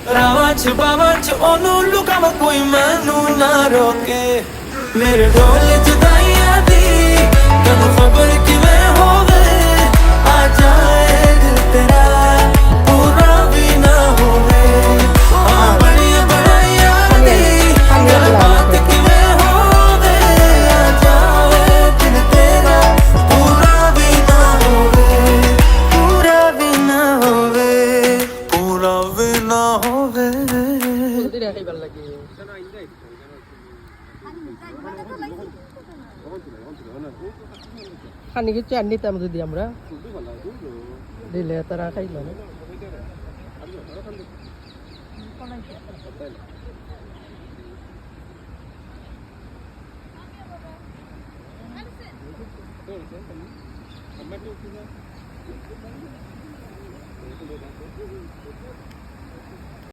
ਰਾਵਾਂ ਚ ਬਾਵਾਂ ਚ ਉਹਨੂੰ ਲੁਕਾਵਾਂ ਕੋਈ ਮੈਨੂੰ ਨਾ ਰੋਕੇ ਮੇਰੇ ਢੋਲ ਜੁਦਾਈਆਂ ਦੀ ਤੈਨੂੰ ਖਬਰ ਕਿਵੇਂ ਹੋਵੇ ਆ ਜਾਏ ਦਿਲ ਤੇਰਾ ਪੂਰਾ ਵੀ ਨਾ ਹੋਵੇ ਆ ਬਣੀਆਂ ਬਣਾਈਆਂ ਦੀ ਗੱਲਬਾਤ ਕਿਵੇਂ ਹੋਵੇ ਆ ਜਾਏ ਦਿਲ ਤੇਰਾ ਪੂਰਾ ਵੀ ਨਾ ਹੋਵੇ ਪੂਰਾ ਵੀ ਨਾ ਹੋਵੇ ਪੂਰਾ ਵੀ ਨਾ ਹੋਵੇ খানি কিছু আর নিতাম যদি আমরা দিলে তারা খাইল না Thank you.